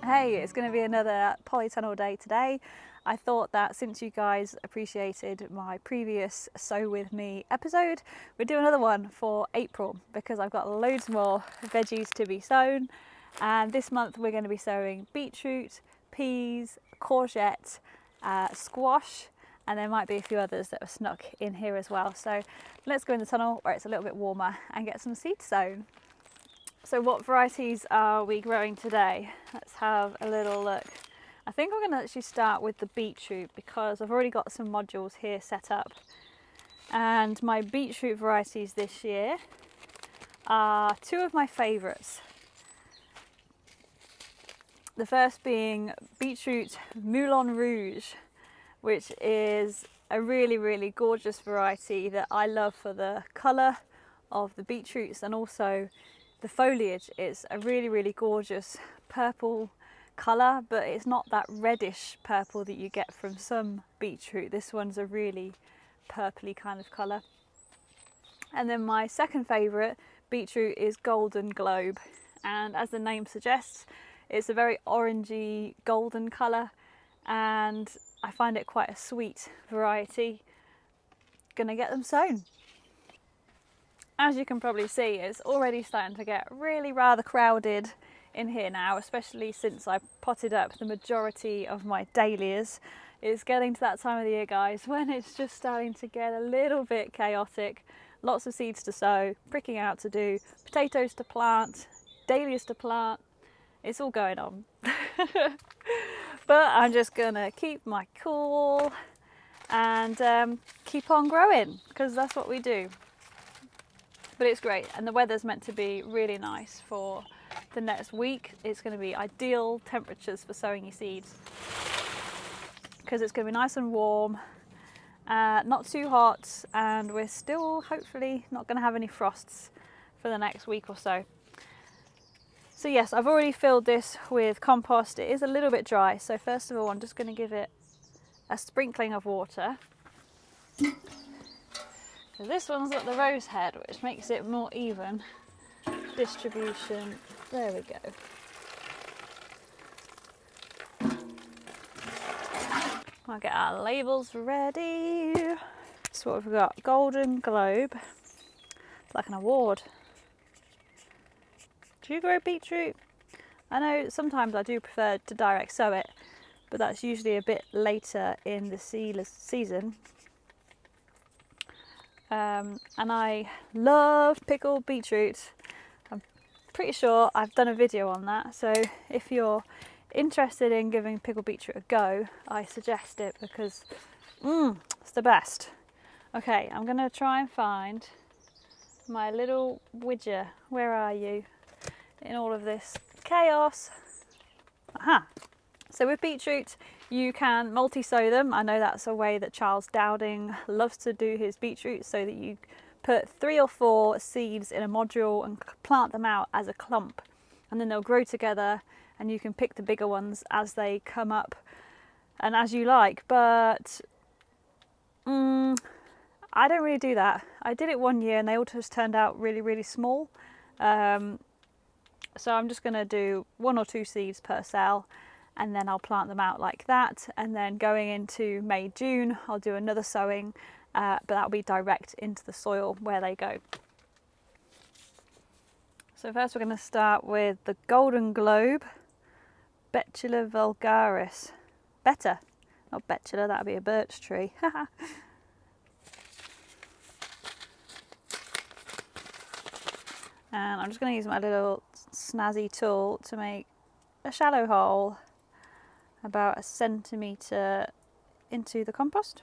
Hey, it's going to be another polytunnel day today. I thought that since you guys appreciated my previous Sow With Me episode, we'd do another one for April because I've got loads more veggies to be sown. And this month we're going to be sowing beetroot, peas, courgette, squash, and there might be a few others that are snuck in here as well. So let's go in the tunnel where it's a little bit warmer and get some seeds sown. So what varieties are we growing today? Let's have a little look. I think I'm going to actually start with the beetroot because I've already got some modules here set up. And my beetroot varieties this year are two of my favourites. The first being Beetroot Moulin Rouge, which is a really gorgeous variety that I love for the colour of the beetroots, and also the foliage is a really gorgeous purple colour, but it's not that reddish purple that you get from some beetroot. This one's a really purpley kind of colour. And then my second favourite beetroot is Golden Globe, and as the name suggests, it's a very orangey golden colour, and I find it quite a sweet variety. Gonna get them sown. As you can probably see, it's already starting to get really rather crowded in here now, especially since I potted up the majority of my dahlias. It's getting to that time of the year, guys, when it's just starting to get a little bit chaotic. Lots of seeds to sow, pricking out to do, potatoes to plant, dahlias to plant. It's all going on. But I'm just gonna keep my cool and keep on growing, because that's what we do. But it's great, and the weather's meant to be really nice for the next week. It's going to be ideal temperatures for sowing your seeds because it's going to be nice and warm, not too hot, and we're still hopefully not going to have any frosts for the next week or so. So yes, I've already filled this with compost. It is a little bit dry, so first of all I'm just going to give it a sprinkling of water. So this one's got the rose head, which makes it more even distribution. There we go. I'll get our labels ready. So what we've got, Golden Globe. It's like an award. Do you grow beetroot? I know sometimes I do prefer to direct sow it, but that's usually a bit later in the season. And I love pickled beetroot. I'm pretty sure I've done a video on that, so if you're interested in giving pickled beetroot a go, I suggest it because it's the best. Okay, I'm gonna try and find my little widger. Where are you in all of this chaos? Aha! So with beetroot, you can multi-sow them. I know that's a way that Charles Dowding loves to do his beetroot, so that you put 3 or 4 seeds in a module and plant them out as a clump, and then they'll grow together and you can pick the bigger ones as they come up and as you like. But I don't really do that. I did it one year and they all just turned out really small. So I'm just going to do 1 or 2 seeds per cell, and then I'll plant them out like that, and then going into May, June, I'll do another sowing, but that'll be direct into the soil where they go. So first we're going to start with the Golden Globe, Betula vulgaris. Better, not Betula, that'll be a birch tree. And I'm just going to use my little snazzy tool to make a shallow hole about 1 centimetre into the compost.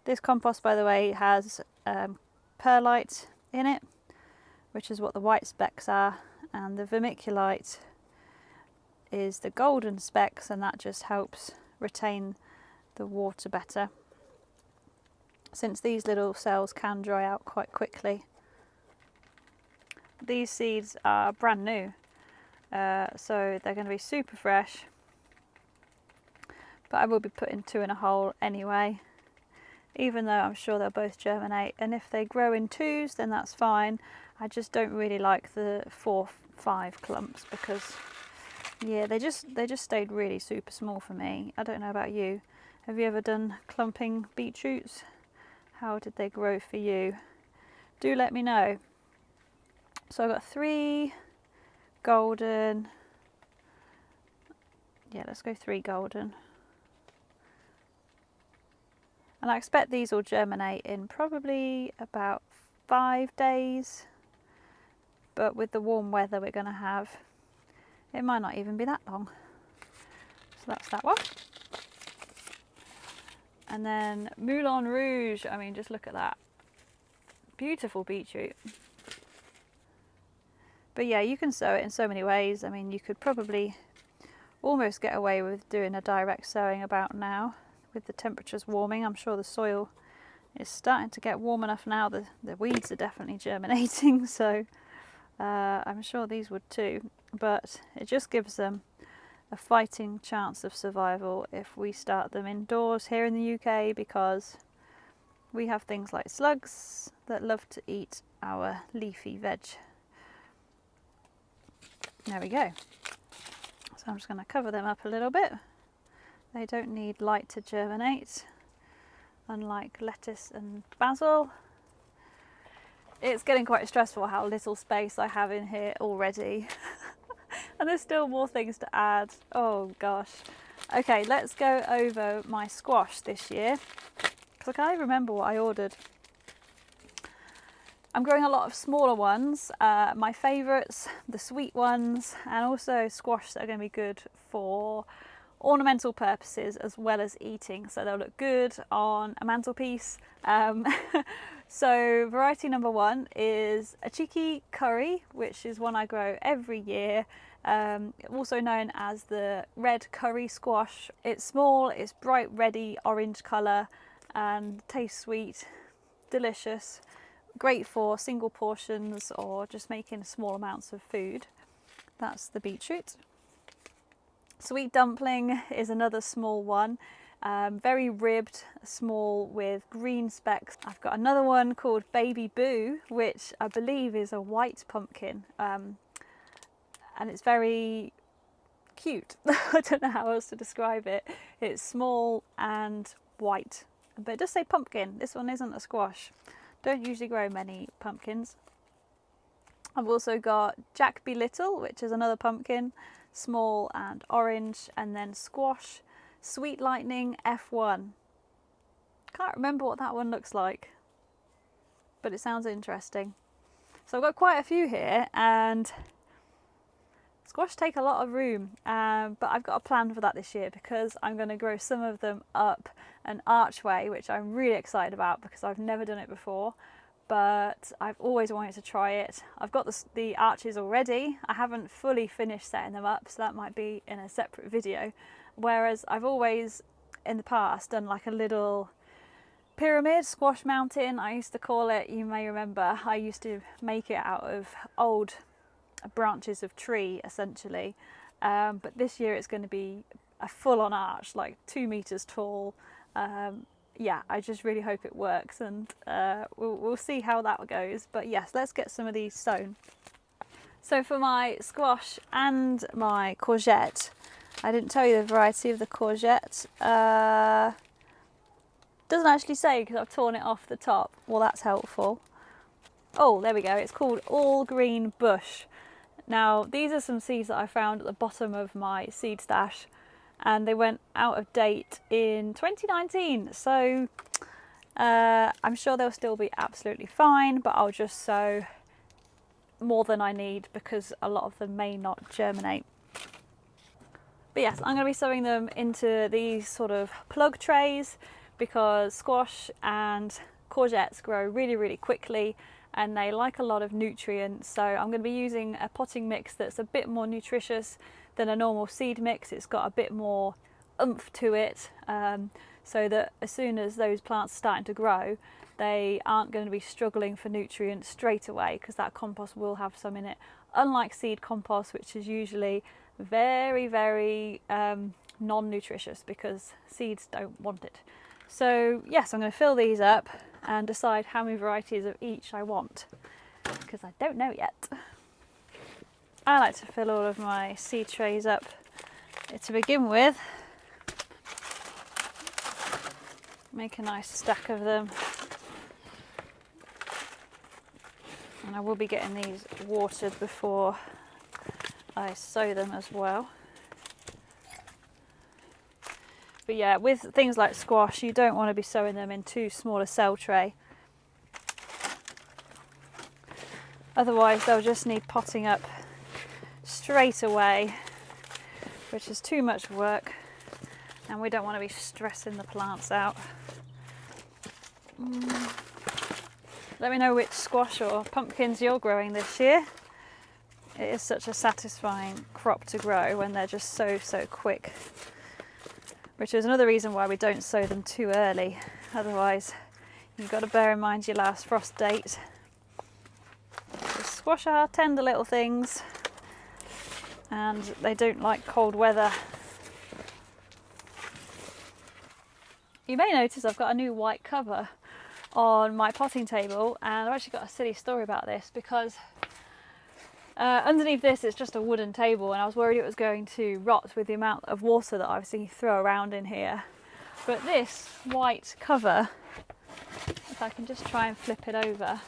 This compost, by the way, has perlite in it, which is what the white specks are, and the vermiculite is the golden specks, and that just helps retain the water better, since these little cells can dry out quite quickly. These seeds are brand new, so they're going to be super fresh, but I will be putting 2 in a hole anyway, even though I'm sure they'll both germinate. And if they grow in 2s, then that's fine. I just don't really like the 4-5 clumps because Yeah, they just stayed really super small for me. I don't know about you. Have you ever done clumping beetroots? How did they grow for you? Do let me know. So I've got 3 golden. Yeah, let's go 3 golden. And I expect these will germinate in probably about 5 days. But with the warm weather we're going to have, it might not even be that long. So that's that one. And then Moulin Rouge, I mean, just look at that. Beautiful beetroot. But yeah, you can sow it in so many ways. I mean, you could probably almost get away with doing a direct sowing about now with the temperatures warming. I'm sure the soil is starting to get warm enough now. The weeds are definitely germinating, so I'm sure these would too. But it just gives them a fighting chance of survival if we start them indoors here in the UK, because we have things like slugs that love to eat our leafy veg. There we go. So I'm just going to cover them up a little bit. They don't need light to germinate, unlike lettuce and basil. It's getting quite stressful how little space I have in here already. And there's still more things to add. Oh gosh. Okay, let's go over my squash this year, because I can't even remember what I ordered. I'm growing a lot of smaller ones, my favourites, the sweet ones, and also squash that are going to be good for ornamental purposes as well as eating, so they'll look good on a mantelpiece. So variety number 1 is a cheeky curry, which is one I grow every year, also known as the red curry squash. It's small, it's bright reddy orange colour and tastes sweet, delicious, great for single portions or just making small amounts of food. That's the beetroot. Sweet dumpling is another small one, very ribbed, small with green specks. I've got another one called Baby Boo, which I believe is a white pumpkin, and it's very cute. I don't know how else to describe it. It's small and white, but it does say pumpkin. This one isn't a squash. Don't usually grow many pumpkins. I've also got Jack Be Little, which is another pumpkin, small and orange, and then squash, Sweet Lightning F1. Can't remember what that one looks like, but it sounds interesting. So I've got quite a few here, and squash take a lot of room, but I've got a plan for that this year, because I'm going to grow some of them up an archway, which I'm really excited about because I've never done it before, but I've always wanted to try it. I've got the arches already. I haven't fully finished setting them up, so that might be in a separate video. Whereas I've always in the past done like a little pyramid, squash mountain I used to call it. You may remember I used to make it out of old branches of tree essentially, but this year it's going to be a full-on arch, like 2 meters tall. Yeah, I just really hope it works, and we'll see how that goes. But yes, let's get some of these sown. So for my squash and my courgette, I didn't tell you the variety of the courgette. Doesn't actually say because I've torn it off the top. Well, that's helpful. Oh, there we go. It's called All Green Bush. Now, these are some seeds that I found at the bottom of my seed stash, and they went out of date in 2019. So I'm sure they'll still be absolutely fine, but I'll just sow more than I need because a lot of them may not germinate. But yes, I'm going to be sowing them into these sort of plug trays because squash and courgettes grow really, really quickly and they like a lot of nutrients. So I'm going to be using a potting mix that's a bit more nutritious than a normal seed mix. It's got a bit more oomph to it, so that as soon as those plants are starting to grow, they aren't going to be struggling for nutrients straight away, because that compost will have some in it, unlike seed compost, which is usually very, very non-nutritious because seeds don't want it. So yes, I'm going to fill these up and decide how many varieties of each I want, because I don't know yet. I like to fill all of my seed trays up to begin with. Make a nice stack of them. And I will be getting these watered before I sow them as well. But yeah, with things like squash, you don't want to be sowing them in too small a cell tray. Otherwise they'll just need potting up straight away, which is too much work, and we don't want to be stressing the plants out. Let me know which squash or pumpkins you're growing this year. It is such a satisfying crop to grow when they're just so quick, which is another reason why we don't sow them too early. Otherwise you've got to bear in mind your last frost date. The squash are tender little things and they don't like cold weather. You may notice I've got a new white cover on my potting table, and I've actually got a silly story about this because underneath this it's just a wooden table, and I was worried it was going to rot with the amount of water that I obviously throw around in here. But this white cover, if I can just try and flip it over,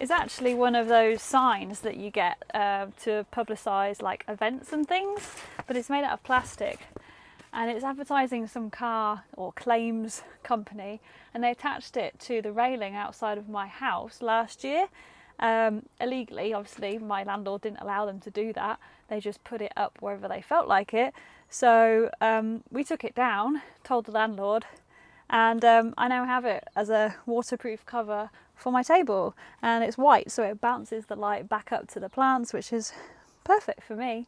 is actually one of those signs that you get to publicise like events and things, but it's made out of plastic. And it's advertising some car or claims company, and they attached it to the railing outside of my house last year. Illegally, obviously, my landlord didn't allow them to do that. They just put it up wherever they felt like it. So we took it down, told the landlord, and I now have it as a waterproof cover for my table. And it's white, so it bounces the light back up to the plants, which is perfect for me.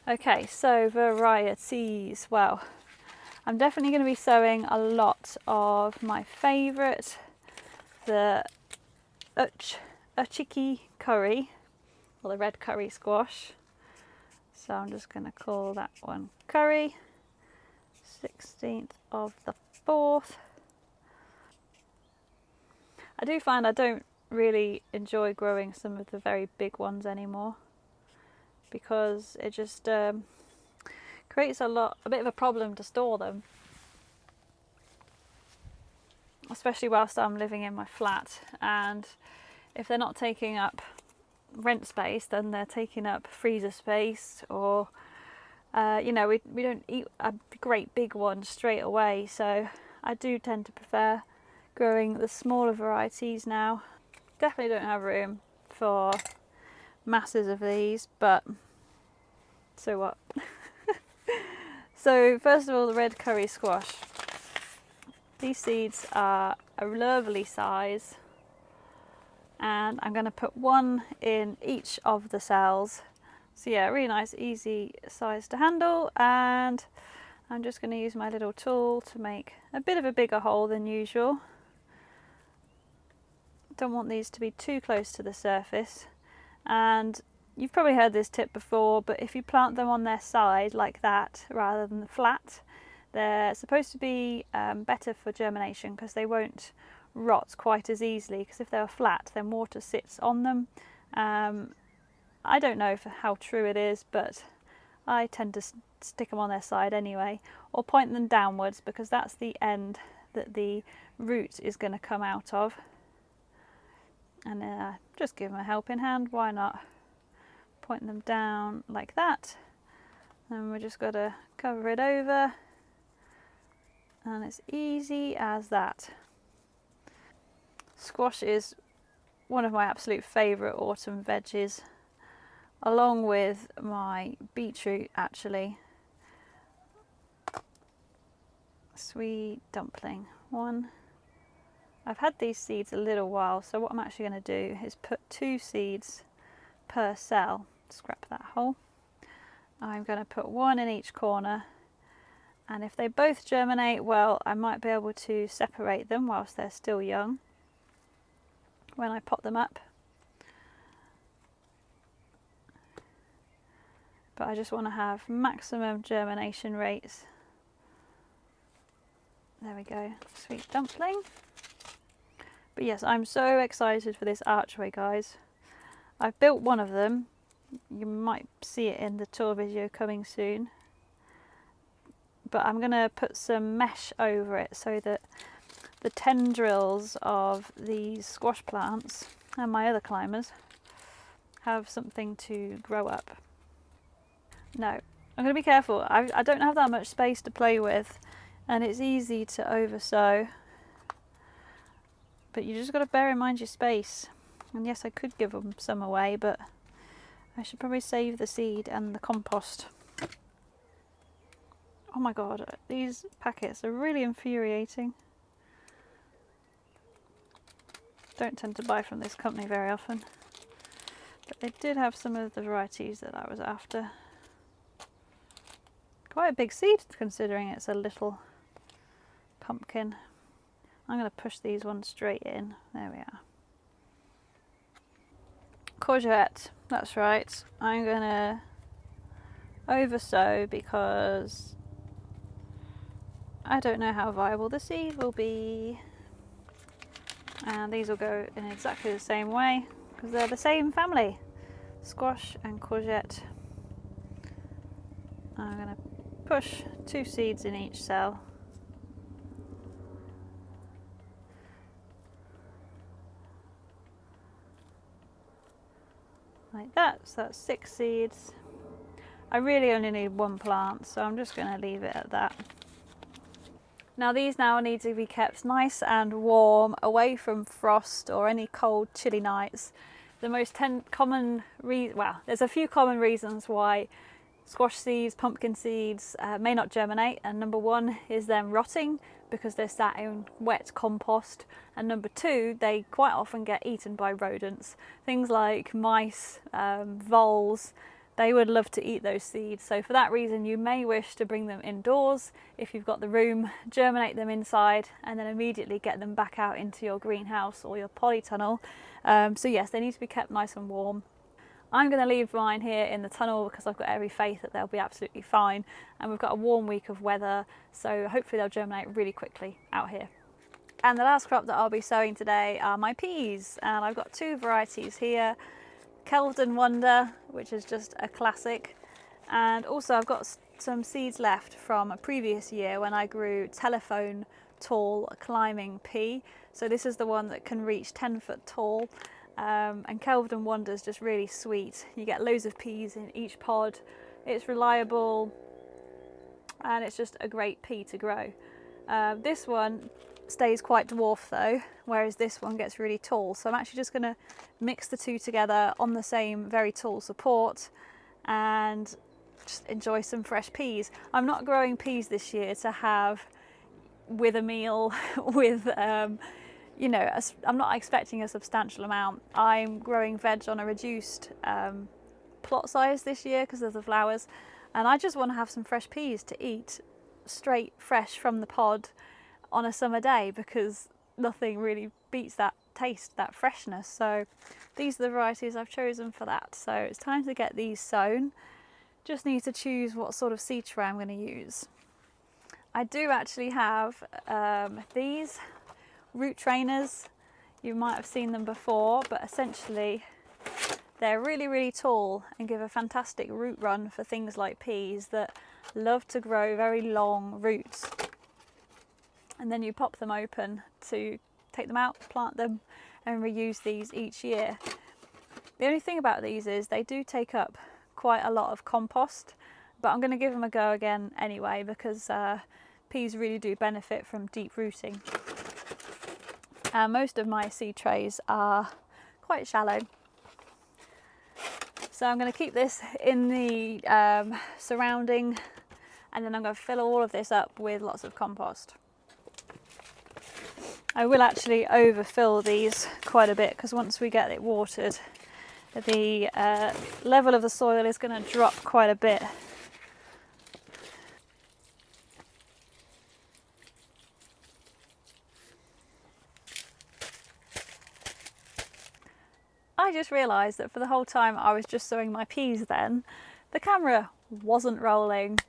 Okay, so varieties. Well, I'm definitely going to be sowing a lot of my favourite, the uchiki curry, or the red curry squash. So I'm just going to call that one curry, 16th of the 4th. I do find I don't really enjoy growing some of the very big ones anymore, because it just creates a bit of a problem to store them, especially whilst I'm living in my flat. And if they're not taking up rent space, then they're taking up freezer space, or you know, we don't eat a great big one straight away. So I do tend to prefer growing the smaller varieties now. Definitely don't have room for masses of these, but so what? So first of all, the red curry squash. These seeds are a lovely size, and I'm going to put one in each of the cells. So yeah, really nice, easy size to handle, and I'm just going to use my little tool to make a bit of a bigger hole than usual. Don't want these to be too close to the surface, and you've probably heard this tip before, but if you plant them on their side like that rather than flat, they're supposed to be better for germination, because they won't rot quite as easily, because if they were flat then water sits on them. I don't know how true it is, but I tend to stick them on their side anyway, or point them downwards, because that's the end that the root is going to come out of. And just give them a helping hand, why not? Point them down like that, and we just got to cover it over, and it's easy as that. Squash is one of my absolute favourite autumn veggies, along with my beetroot actually. Sweet dumpling one. I've had these seeds a little while, so what I'm actually going to do is put 2 seeds per cell. Scrap that hole. I'm going to put 1 in each corner, and if they both germinate well, I might be able to separate them whilst they're still young when I pot them up. But I just want to have maximum germination rates. There we go, sweet dumpling. But yes, I'm so excited for this archway, guys. I've built one of them, You might see it in the tour video coming soon. But I'm going to put some mesh over it so that the tendrils of these squash plants and my other climbers have something to grow up. No, I'm going to be careful. I don't have that much space to play with, and it's easy to oversow. But you just got to bear in mind your space. And yes, I could give them some away, but I should probably save the seed and the compost. Oh my god, these packets are really infuriating. Don't tend to buy from this company very often. But they did have some of the varieties that I was after. Quite a big seed considering it's a little pumpkin. I'm going to push these ones straight in. There we are. Courgette, that's right. I'm going to oversow because I don't know how viable the seed will be. And these will go in exactly the same way because they're the same family. Squash and courgette. I'm going to push 2 seeds in each cell. Like that, so that's 6 seeds. I really only need 1 plant, so I'm just going to leave it at that. Now these now need to be kept nice and warm, away from frost or any cold, chilly nights. The most common there's a few common reasons why squash seeds, pumpkin seeds may not germinate, and number 1 is them rotting because they're sat in wet compost, and number 2, they quite often get eaten by rodents. Things like mice, voles, they would love to eat those seeds. So for that reason, you may wish to bring them indoors if you've got the room, germinate them inside, and then immediately get them back out into your greenhouse or your polytunnel. So yes, they need to be kept nice and warm. I'm going to leave mine here in the tunnel because I've got every faith that they'll be absolutely fine, and we've got a warm week of weather, so hopefully they'll germinate really quickly out here. And the last crop that I'll be sowing today are my peas, and I've got 2 varieties here. Kelvin Wonder, which is just a classic, and also I've got some seeds left from a previous year when I grew telephone tall climbing pea. So this is the one that can reach 10 foot tall. And Kelvin Wonder is just really sweet. You get loads of peas in each pod. It's reliable and it's just a great pea to grow. This one stays quite dwarf though, whereas this one gets really tall. So I'm actually just going to mix the 2 together on the same very tall support and just enjoy some fresh peas. I'm not growing peas this year to have with a meal with you know, I'm not expecting a substantial amount. I'm growing veg on a reduced plot size this year because of the flowers, and I just want to have some fresh peas to eat straight fresh from the pod on a summer day because nothing really beats that taste, that freshness. So these are the varieties I've chosen for that. So it's time to get these sown. Just need to choose what sort of seed tray I'm going to use. I do actually have these root trainers. You might have seen them before, but essentially they're really tall and give a fantastic root run for things like peas that love to grow very long roots. And then you pop them open to take them out, plant them and reuse these each year. The only thing about these is they do take up quite a lot of compost, but I'm going to give them a go again anyway because peas really do benefit from deep rooting. Most of my seed trays are quite shallow, so I'm going to keep this in the surrounding, and then I'm going to fill all of this up with lots of compost. I will actually overfill these quite a bit because once we get it watered, the level of the soil is going to drop quite a bit. I just realised that for the whole time I was just sowing my peas then, the camera wasn't rolling.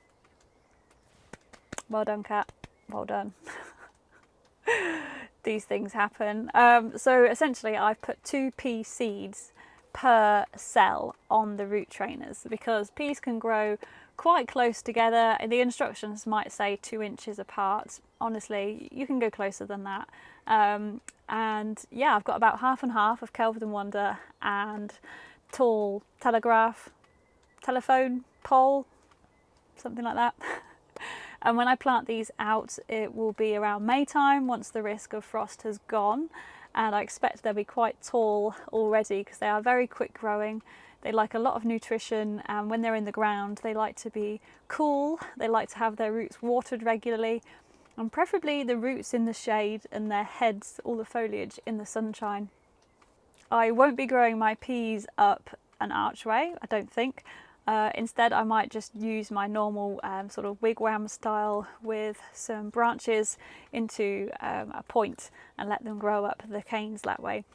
Well done, cat. Well done. These things happen. So essentially I've put 2 pea seeds per cell on the root trainers, because peas can grow quite close together. The instructions might say 2 inches apart. Honestly, you can go closer than that. And yeah, I've got about half and half of Kelvin and Wonder and tall telephone pole, something like that. And when I plant these out, it will be around May time, once the risk of frost has gone. And I expect they'll be quite tall already, because they are very quick growing. They like a lot of nutrition, and when they're in the ground, they like to be cool. They like to have their roots watered regularly, and preferably the roots in the shade and their heads, all the foliage, in the sunshine. I won't be growing my peas up an archway, I don't think. Instead, I might just use my normal sort of wigwam style with some branches into a point and let them grow up the canes that way.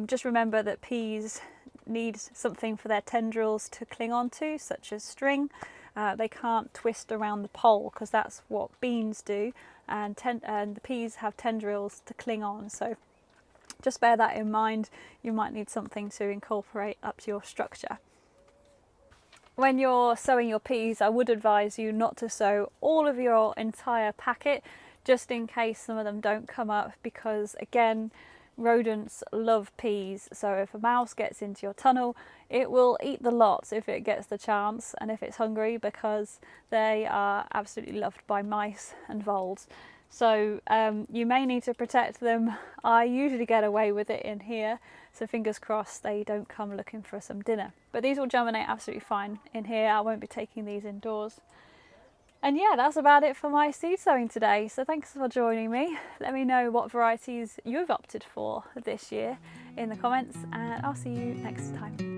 Just remember that peas need something for their tendrils to cling onto, such as string. They can't twist around the pole, because that's what beans do, and the peas have tendrils to cling on. So just bear that in mind. You might need something to incorporate up to your structure. When you're sowing your peas, I would advise you not to sow all of your entire packet, just in case some of them don't come up, because again, rodents love peas. So if a mouse gets into your tunnel, it will eat the lot if it gets the chance, and if it's hungry, because they are absolutely loved by mice and voles. So you may need to protect them. I usually get away with it in here, so fingers crossed they don't come looking for some dinner. But these will germinate absolutely fine in here. I won't be taking these indoors. And yeah, that's about it for my seed sowing today. So thanks for joining me. Let me know what varieties you've opted for this year in the comments, and I'll see you next time.